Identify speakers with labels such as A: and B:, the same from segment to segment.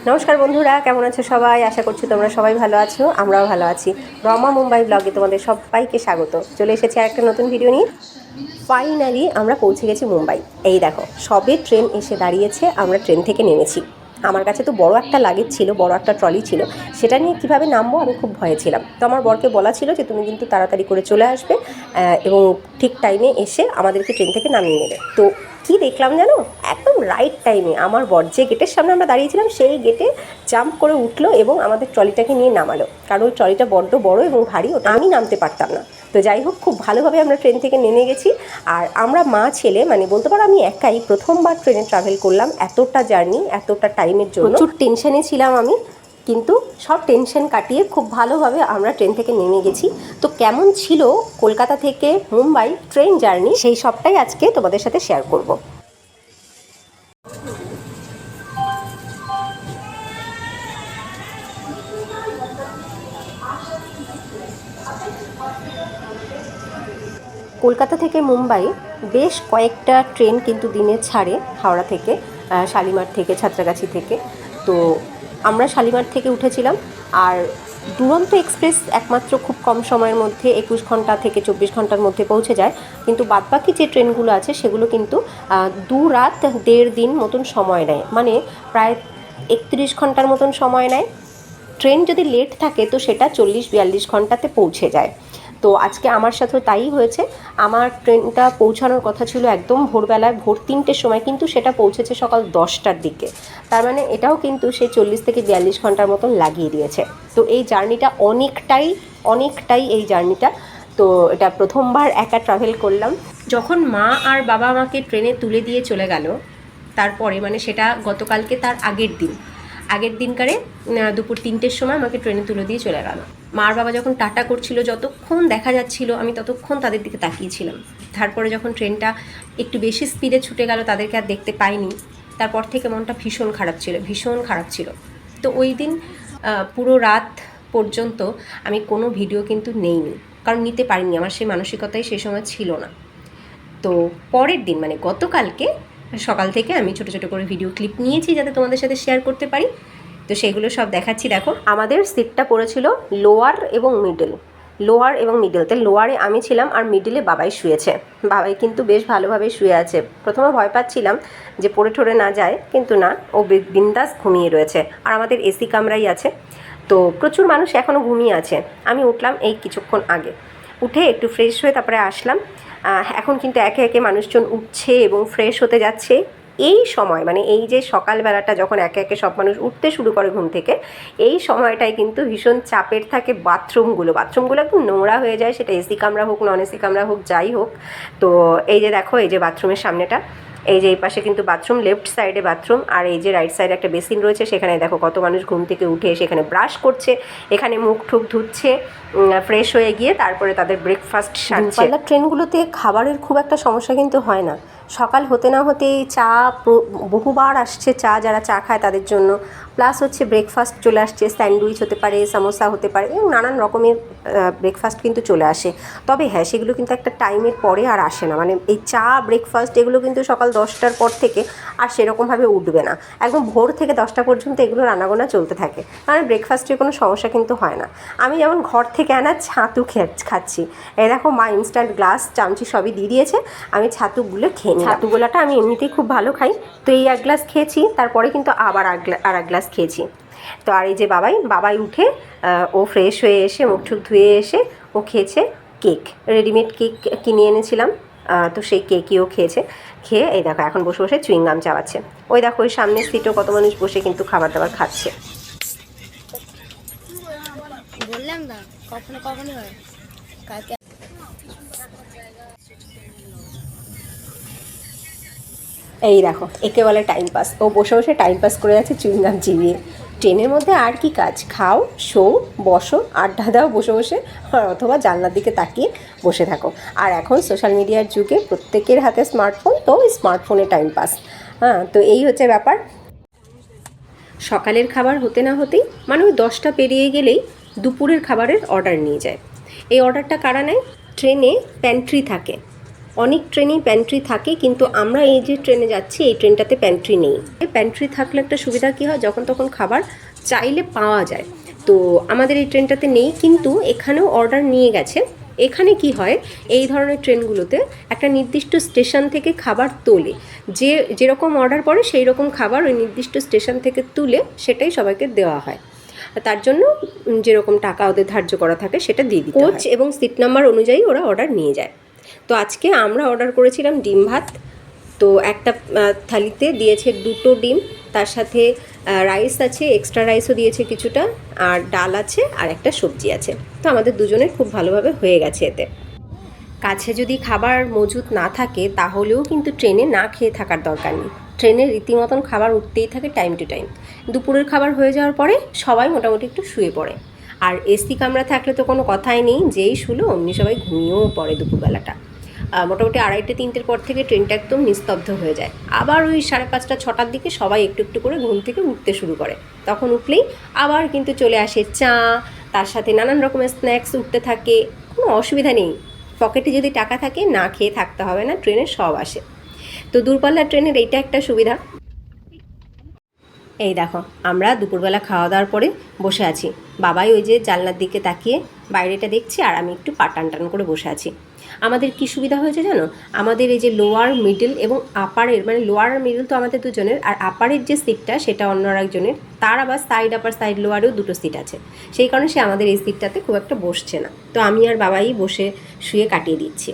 A: নমস্কার বন্ধুরা, কেমন আছো সবাই? আশা করছি তোমরা সবাই ভালো আছো, আমরাও ভালো আছি। রমা মুম্বাই ব্লগে তোমাদের সবাইকে স্বাগত। চলে এসেছি একটা নতুন ভিডিও নিয়ে। ফাইনালি আমরা পৌঁছে গেছি মুম্বাই। এই দেখো, সবে ট্রেন এসে দাঁড়িয়েছে, আমরা ট্রেন থেকে নেমেছি। আমার কাছে তো বড় একটা লাগেজ ছিল, বড় একটা ট্রলি ছিল, সেটা নিয়ে কীভাবে নামবো আমি খুব ভয়ে ছিলাম। তো আমার বরকে বলা ছিল যে তুমি কিন্তু তাড়াতাড়ি করে চলে আসবে এবং ঠিক টাইমে এসে আমাদেরকে ট্রেন থেকে নামিয়ে নেবে। তো কি দেখলাম জানো, একদম রাইট টাইমে আমার বর যে গেটের সামনে আমরা দাঁড়িয়েছিলাম সেই গেটে জাম্প করে উঠলো এবং আমাদের ট্রলিটাকে নিয়ে নামালো। কারণ ওই ট্রলিটা বড্ড বড় এবং ভারী, ওটা আমি নামতে পারতাম না। তো যাই হোক, খুব ভালোভাবে আমরা ট্রেন থেকে নেমে গেছি। আর আমরা মা ছেলে, মানে বলতে পারো আমি একাই প্রথমবার ট্রেনে ট্রাভেল করলাম এতটা জার্নি, এতটা টাইমের জন্য। প্রচুর টেনশনে ছিলাম আমি, কিন্তু সব টেনশন কাটিয়ে খুব ভালোভাবে আমরা ট্রেন থেকে নেমে গেছি। তো কেমন ছিল কলকাতা থেকে মুম্বাই ট্রেন জার্নি, সেই সবটাই আজকে তোমাদের সাথে শেয়ার করব। কলকাতা থেকে মুম্বাই বেশ কয়েকটা ট্রেন কিন্তু দিনে ছাড়ে, হাওড়া থেকে, শালিমার থেকে, সাঁতরাগাছি থেকে। তো আমরা শালিমার থেকে উঠেছিলাম। আর দুরন্ত এক্সপ্রেস একমাত্র খুব কম সময়ের মধ্যে 21 ঘন্টা থেকে 24 ঘন্টার মধ্যে পৌঁছে যায়। কিন্তু বাদবাকি যে ট্রেনগুলো আছে সেগুলো কিন্তু 2 রাত 1.5 দিন মতন সময় নেয়, মানে প্রায় 31 ঘন্টার মতন সময় নেয়। ট্রেন যদি লেট থাকে তো সেটা 40-42 ঘন্টাতে পৌঁছে যায়। তো আজকে আমার সাথেও তাই হয়েছে। আমার ট্রেনটা পৌঁছানোর কথা ছিল একদম ভোরবেলায়, ভোর 3টের সময়, কিন্তু সেটা পৌঁছেছে সকাল 10টার দিকে। তার মানে এটাও কিন্তু সে 40 থেকে 42 ঘন্টার মতন লাগিয়ে দিয়েছে। তো এই জার্নিটা অনেকটাই এই জার্নিটা। তো এটা প্রথমবার একা ট্রাভেল করলাম। যখন মা আর বাবা আমাকে ট্রেনে তুলে দিয়ে চলে গেল, তারপরে মানে সেটা গতকালকে তার আগের দিনকারে দুপুর 3টের সময় আমাকে ট্রেনে তুলে দিয়ে চলে গেল। মার বাবা যখন টাটা করছিল, যতক্ষণ দেখা যাচ্ছিল আমি ততক্ষণ তাদের দিকে তাকিয়েছিলাম। তারপরে যখন ট্রেনটা একটু বেশি স্পিডে ছুটে গেল, তাদেরকে আর দেখতে পাইনি। তারপর থেকে মনটা ভীষণ খারাপ ছিল। তো ওই দিন পুরো রাত পর্যন্ত আমি কোনো ভিডিও কিন্তু নেইনি, কারণ নিতে পারিনি, আমার সেই মানসিকতাই সেই সময় ছিল না। তো পরের দিন মানে গতকালকে সকাল থেকে আমি ছোটো ছোটো করে ভিডিও ক্লিপ নিয়েছি যাতে তোমাদের সাথে শেয়ার করতে পারি। তো সেগুলো সব দেখাচ্ছি। দেখো, আমাদের সিটটা পড়েছিল লোয়ার এবং মিডল। তো লোয়ারে আমি ছিলাম আর মিডলে বাবাই শুয়েছে। বাবাই কিন্তু বেশ ভালোভাবে শুয়ে আছে। প্রথমে ভয় পাচ্ছিলাম যে পড়ে ঠরে না যায়, কিন্তু না, ও বিন্দাস ঘুমিয়ে রয়েছে। আর আমাদের এসি কামরাই আছে, তো প্রচুর মানুষ এখনও ঘুমিয়ে আছে। আমি উঠলাম এই কিছুক্ষণ আগে, উঠে একটু ফ্রেশ হয়ে তারপরে আসলাম। এখন কিন্তু একে একে মানুষজন উঠছে এবং ফ্রেশ হতে যাচ্ছে। এই সময় মানে এই যে সকালবেলাটা যখন একে একে সব মানুষ উঠতে শুরু করে ঘুম থেকে, এই সময়টায় কিন্তু ভীষণ চাপের থাকে বাথরুমগুলো একদম নোংরা হয়ে যায়, সেটা এসি কামরা হোক নন এসি কামরা হোক যাই হোক। তো এই যে দেখো, এই যে বাথরুমের সামনেটা, এই যে এই পাশে কিন্তু বাথরুম, লেফট সাইডে বাথরুম, আর এই যে রাইট সাইডে একটা বেসিন রয়েছে। সেখানে দেখো কত মানুষ ঘুম থেকে উঠে সেখানে ব্রাশ করছে, এখানে মুখ ঠুক ধুচ্ছে, ফ্রেশ হয়ে গিয়ে তারপরে তাদের ব্রেকফাস্ট সারছে। ট্রেনগুলোতে খাবারের খুব একটা সমস্যা কিন্তু হয় না। সকাল হতে না হতেই চা বহুবার আসছে, চা যারা চা খায় তাদের জন্য, প্লাস হচ্ছে ব্রেকফাস্ট চলে আসছে, স্যান্ডউইচ হতে পারে, সামোসা হতে পারে, এবং নানান রকমের ব্রেকফাস্ট কিন্তু চলে আসে। তবে হ্যাঁ, সেগুলো কিন্তু একটা টাইমের পরে আর আসে না, মানে এই চা ব্রেকফাস্ট এগুলো কিন্তু সকাল 10টার পর থেকে আর সেরকমভাবে উঠবে না। একদম ভোর থেকে 10টা পর্যন্ত এগুলো রান্নাগোনা চলতে থাকে, কারণ ব্রেকফাস্টের কোনো সমস্যা কিন্তু হয় না। আমি যেমন ঘর থেকে আনা ছাতু খাচ্ছি। এই দেখো, মা ইনস্ট্যান্ট গ্লাস চামচি সবই দিয়ে দিয়েছে, আমি ছাতুগুলো খেয়ে নিই। ছাতুগোলাটা আমি এমনিতেই খুব ভালো খাই। তো এই 1 গ্লাস খেয়েছি, তারপরে কিন্তু আবার আর 1 গ্লাস খেয়েছি। তো আর এই যে বাবাই উঠে ও ফ্রেশ হয়ে এসে মুখ ঠুক ধুয়ে এসে ও খেয়েছে কেক, রেডিমেড কেক কিনে এনেছিলাম। তো সেই কেকইও খেয়ে এই দেখো এখন বসে বসে চুইংগাম চাবাচ্ছে। ওই দেখো, ওই সামনের সিটেও কত মানুষ বসে কিন্তু খাবার দাবার খাচ্ছে। বললাম না, কখনো হয় কালকে। এই দেখো, একে বলে টাইম পাস। ও বসে বসে টাইম পাস করে যাচ্ছে চুইংগাম চিবিয়ে। ট্রেনের মধ্যে আর কি কাজ, খাও, শো, বসো, আড্ডা দাও বসে বসে, অথবা জানলার দিকে তাকিয়ে বসে থাকো। আর এখন সোশ্যাল মিডিয়ার যুগে প্রত্যেকের হাতে স্মার্টফোন, তো স্মার্টফোনে টাইম পাস। হ্যাঁ, তো এই হচ্ছে ব্যাপার। সকালের খাবার হতে না হতেই মানে ওই 10টা পেরিয়ে গেলেই দুপুরের খাবারের অর্ডার নিয়ে যায়। এই অর্ডারটা কারা নেয়? ট্রেনে প্যান্ট্রি থাকে, অনেক ট্রেনেই প্যান্ট্রি থাকে, কিন্তু আমরা এই যে ট্রেনে যাচ্ছি এই ট্রেনটাতে প্যান্ট্রি নেই। প্যান্ট্রি থাকলে একটা সুবিধা কী হয়, যখন তখন খাবার চাইলে পাওয়া যায়। তো আমাদের এই ট্রেনটাতে নেই, কিন্তু এখানেও অর্ডার নিয়ে গেছে। এখানে কি হয়, এই ধরনের ট্রেনগুলোতে একটা নির্দিষ্ট স্টেশন থেকে খাবার তোলে, যেরকম অর্ডার পড়ে সেই রকম খাবার ওই নির্দিষ্ট স্টেশন থেকে তুলে সেটাই সবাইকে দেওয়া হয়। তার জন্য যেরকম টাকা ওদের ধার্য করা থাকে সেটা দিয়ে দিতে হয়। কোচ এবং সিট নাম্বার অনুযায়ী ওরা অর্ডার নিয়ে যায়। তো আজকে আমরা অর্ডার করেছিলাম ডিম ভাত। তো একটা থালিতে দিয়েছে 2টো ডিম, তার সাথে রাইস আছে, এক্সট্রা রাইসও দিয়েছে কিছুটা, আর ডাল আছে, আর একটা সবজি আছে। তো আমাদের দুজনের খুব ভালোভাবে হয়ে গেছে এতে। কাছে যদি খাবার মজুত না থাকে তাহলেও কিন্তু ট্রেনে না খেয়ে থাকার দরকার নেই। ট্রেনে রীতিমতন খাবার উঠতেই থাকে টাইম টু টাইম। দুপুরের খাবার হয়ে যাওয়ার পরে সবাই মোটামুটি একটু শুয়ে পড়ে। আর এসি কামরা থাকলে তো কোনো কথাই নেই, যেই শুলো অমনি সবাই ঘুমিয়েও পড়ে দুপুরবেলাটা। মোটামুটি 2:30-3টের পর থেকে ট্রেনটা একদম নিস্তব্ধ হয়ে যায়। আবার ওই 5:30 6টার দিকে সবাই একটু একটু করে ঘুম থেকে উঠতে শুরু করে। তখন উঠলেই আবার কিন্তু চলে আসে চা, তার সাথে নানান রকমের স্ন্যাক্স উঠতে থাকে। কোনো অসুবিধা নেই, পকেটে যদি টাকা থাকে না খেয়ে থাকতে হবে না, ট্রেনে সব আসে। তো দূরপাল্লার ট্রেনের এইটা একটা সুবিধা। এই দেখো আমরা দুপুরবেলা খাওয়া দাওয়ার পরে বসে আছি। বাবাই ওই যে জানলার দিকে তাকিয়ে বাইরেটা দেখছি, আর আমি একটু পা টান টান করে বসে আছি। আমাদের কি সুবিধা হয়েছে জানো, আমাদের এই যে লোয়ার মিডল এবং আপারের, মানে লোয়ার আর মিডল তো আমাদের দুজনের, আর আপারের যে সিটটা সেটা অন্য একজনের, তার আবার সাইড আপার সাইড লোয়ারেও 2টো সিট আছে। সেই কারণে সে আমাদের এই সিটটাতে খুব একটা বসছে না। তো আমি আর বাবাই বসে শুয়ে কাটিয়ে দিচ্ছি।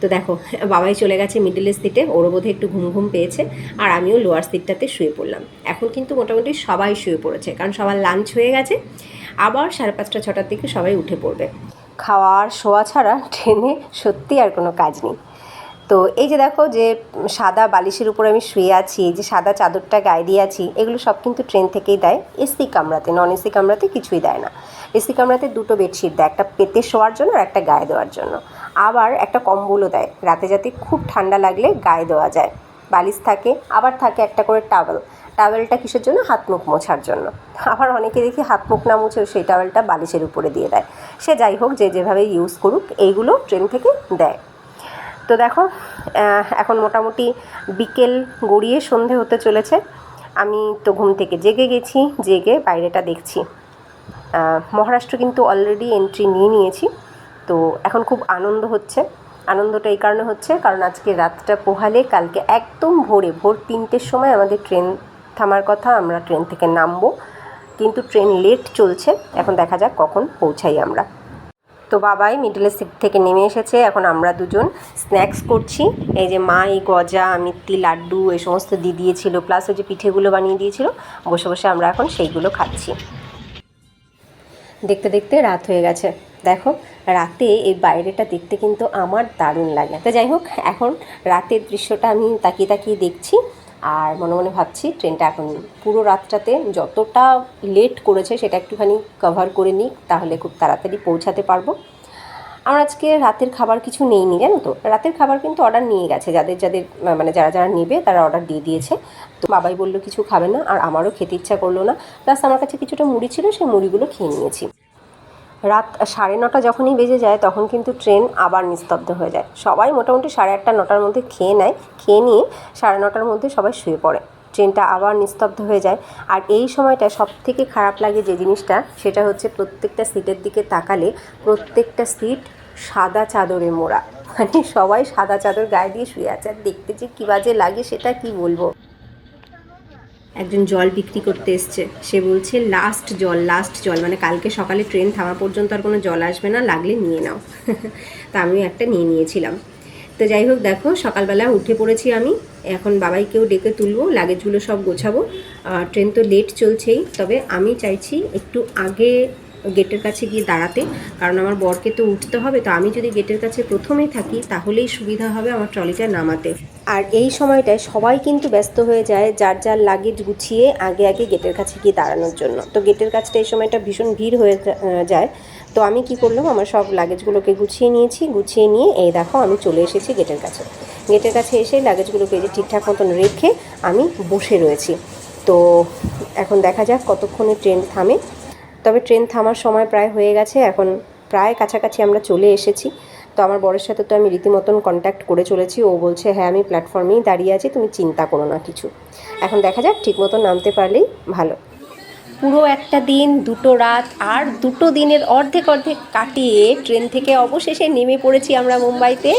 A: তো দেখো বাবাই চলে গেছে মিডলের সিটে, ওরও বোধহয় একটু ঘুম ঘুম পেয়েছে, আর আমিও লোয়ার সিটটাতে শুয়ে পড়লাম। এখন কিন্তু মোটামুটি সবাই শুয়ে পড়েছে, কারণ সবার লাঞ্চ হয়ে গেছে। আবার 5:30 6টার দিকে সবাই উঠে পড়বে। খাওয়া আর শোয়া ছাড়া ট্রেনে সত্যি আর কোনো কাজ নেই। তো এই যে দেখো যে সাদা বালিশের উপরে আমি শুয়ে আছি, এই যে সাদা চাদরটা গায়ে দিয়ে আছি, এগুলো সব কিন্তু ট্রেন থেকেই দেয়। এসি কামরাতে, নন এসি কামরাতে কিছুই দেয় না। এসি কামরাতে 2টো বেডশিট দেয়, একটা পেতে শোয়ার জন্য আর একটা গায়ে দেওয়ার জন্য। আবার একটা কম্বলও দেয়, রাতে যাতে খুব ঠান্ডা লাগলে গায়ে দেওয়া যায়। বালিশ থাকে, আবার থাকে একটা করে টাওয়েল। টাওয়েলটা কিসের জন্য, হাত মুখ মোছার জন্য। আবার অনেকে দেখি হাত মুখ না মুছে সেই টাওয়েলটা বালিশের উপরে দিয়ে দেয়। সে যাই হোক, যে যেভাবে ইউজ করুক, এইগুলো ট্রেন থেকে দেয়। তো দেখো এখন মোটামুটি বিকেল গড়িয়ে সন্ধে হতে চলেছে। আমি তো ঘুম থেকে জেগে গেছি, জেগে বাইরেটা দেখছি। মহারাষ্ট্র কিন্তু অলরেডি এন্ট্রি নিয়ে নিয়েছি। তো এখন খুব আনন্দ হচ্ছে। আনন্দটা এই কারণে হচ্ছে কারণ আজকে রাতটা পোহালে কালকে একদম ভোর 3টের সময় আমাদের ট্রেন থামার কথা, আমরা ট্রেন থেকে নামবো, কিন্তু ট্রেন লেট চলছে। এখন দেখা যাক কখন পৌঁছাই আমরা। তো বাবাই মিডলের সিট থেকে নেমে এসেছে, এখন আমরা দুজন স্ন্যাক্স করছি। এই যে মা এই গজা, মিত্তি, লাড্ডু এই সমস্ত দিয়ে দিয়েছিল, প্লাস ওই যে পিঠেগুলো বানিয়ে দিয়েছিল। বসে বসে আমরা এখন সেইগুলো খাচ্ছি। দেখতে দেখতে রাত হয়ে গেছে। দেখো রাতে এই বাইরেটা দেখতে কিন্তু আমার দারুণ লাগে। তো যাই হোক, এখন রাতের দৃশ্যটা আমি তাকিয়ে তাকিয়ে দেখছি, আর মনে মনে ভাবছি ট্রেনটা এখন পুরো রাতটাতে যতটা লেট করেছে সেটা একটুখানি কভার করে নিই, তাহলে খুব তাড়াতাড়ি পৌঁছাতে পারবো। আমার আজকে রাতের খাবার কিছু নেইনি, জানো তো। রাতের খাবার কিন্তু অর্ডার নিয়ে গেছে, যাদের যাদের মানে যারা যারা নেবে তারা অর্ডার দিয়ে দিয়েছে। তো বাবাই বললো কিছু খাবে না, আর আমারও খেতে ইচ্ছা করলো না। প্লাস আমার কাছে কিছুটা মুড়ি ছিল, সেই মুড়িগুলো খেয়ে নিয়েছি। রাত 9:30 যখনই বেজে যায় তখন কিন্তু ট্রেন আবার নিস্তব্ধ হয়ে যায়। সবাই মোটামুটি 8:30 9টার মধ্যে খেয়ে নেয়, খেয়ে নিয়ে 9:30টার মধ্যে সবাই শুয়ে পড়ে। ট্রেনটা আবার নিস্তব্ধ হয়ে যায়। আর এই সময়টা সবথেকে খারাপ লাগে যে জিনিসটা, সেটা হচ্ছে প্রত্যেকটা সিটের দিকে তাকালে প্রত্যেকটা সিট সাদা চাদরে মোড়া, মানে সবাই সাদা চাদর গায়ে দিয়ে শুয়ে আছে। আর দেখতে যে কী বাজে লাগে সেটা কি বলবো। একজন জল বিক্রি করতে এসছে, সে বলছে লাস্ট জল, মানে কালকে সকালে ট্রেন থামা পর্যন্ত আর কোনো জল আসবে না, লাগলে নিয়ে নাও। তা আমিও একটা নিয়ে নিয়েছিলাম। তো যাই হোক, দেখো সকালবেলা উঠে পড়েছি আমি। এখন বাবাইকেও ডেকে তুলবো, লাগেজগুলো সব গোছাবো। ট্রেন তো লেট চলছেই, তবে আমি চাইছি একটু আগে গেটের কাছে গিয়ে দাঁড়াতে, কারণ আমার বরকে তো উঠতে হবে। তো আমি যদি গেটের কাছে প্রথমেই থাকি তাহলেই সুবিধা হবে আমার ট্রলিটা নামাতে। আর এই সময়টায় সবাই কিন্তু ব্যস্ত হয়ে যায় যার যার লাগেজ গুছিয়ে আগে আগে গেটের কাছে গিয়ে দাঁড়ানোর জন্য। তো গেটের কাছটা এই সময়টা ভীষণ ভিড় হয়ে যায়। তো আমি কি করলাম, আমার সব লাগেজগুলোকে গুছিয়ে নিয়েছি। গুছিয়ে নিয়ে এই দেখো আমি চলে এসেছি গেটের কাছে। গেটের কাছে এসে লাগেজগুলোকে যে ঠিকঠাক মতন রেখে আমি বসে রয়েছি। তো এখন দেখা যাক কতক্ষণে ট্রেন থামে। তবে ট্রেন থামার সময় প্রায় হয়ে গেছে, এখন প্রায় কাছাকাছি আমরা চলে এসেছি। তো আমার বরের সাথে তো আমি রীতিমতন কন্ট্যাক্ট করে চলেছি। ও বলছে হ্যাঁ আমি প্ল্যাটফর্মেই দাঁড়িয়ে আছি, তুমি চিন্তা করো না কিছু। এখন দেখা যাক ঠিক মতো নামতে পারলেই ভালো। পুরো একটা দিন, 2টো রাত আর 2টো দিনের অর্ধেক অর্ধেক কাটিয়ে ট্রেন থেকে অবশেষে নেমে পড়েছি আমরা মুম্বাইতে।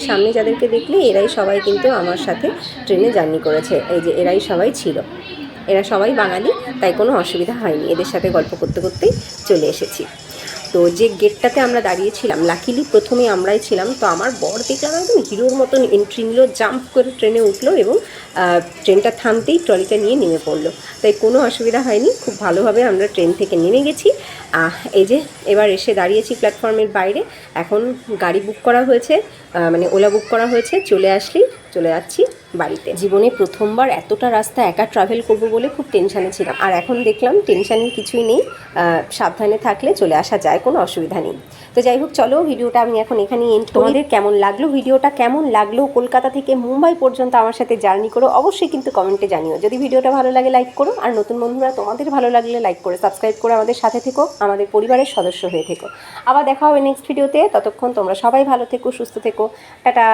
A: সামনে যাদেরকে দেখলে এরাই সবাই কিন্তু আমার সাথে ট্রেনে জার্নি করেছে, এই যে এরাই সবাই ছিল। এরা সবাই বাঙালি, তাই কোনো অসুবিধা হয়নি, এদের সাথে গল্প করতে করতেই চলে এসেছি। তো যে গেটটাতে আমরা দাঁড়িয়েছিলাম, লাকিলি প্রথমে আমরাই ছিলাম। তো আমার বর দেখলাম একদম হিরোর মতন এন্ট্রি নিল, জাম্প করে ট্রেনে উঠলো এবং ট্রেনটা থামতেই ট্রলিটা নিয়ে নেমে পড়লো। তাই কোনো অসুবিধা হয়নি, খুব ভালোভাবে আমরা ট্রেন থেকে নেমে গেছি। এই যে এবার এসে দাঁড়িয়েছি প্ল্যাটফর্মের বাইরে। এখন গাড়ি বুক করা হয়েছে, মানে ওলা বুক করা হয়েছে, চলে আসলেই চলে যাচ্ছি বাড়িতে। জীবনে প্রথমবার এতটা রাস্তা একা ট্রাভেল করব বলে খুব টেনশানে ছিলাম, আর এখন দেখলাম টেনশানের কিছুই নেই, সাবধানে থাকলে চলে আসা যায়, কোনো অসুবিধা নেই। তো যাই হোক, চলো ভিডিওটা আমি এখন এখানেই এন্ড। তোমাদের কেমন লাগলো ভিডিওটা, কেমন লাগলো কলকাতা থেকে মুম্বাই পর্যন্ত আমার সাথে জার্নি করো, অবশ্যই কিন্তু কমেন্টে জানিও। যদি ভিডিওটা ভালো লাগে লাইক করো, আর নতুন বন্ধুরা তোমাদের ভালো লাগলে লাইক করে সাবস্ক্রাইব করে আমাদের সাথে থেকো, আমাদের পরিবারের সদস্য হয়ে থেকো। আবার দেখা হবে নেক্সট ভিডিওতে, ততক্ষণ তোমরা সবাই ভালো থেকো, সুস্থ থেকো, টাটা।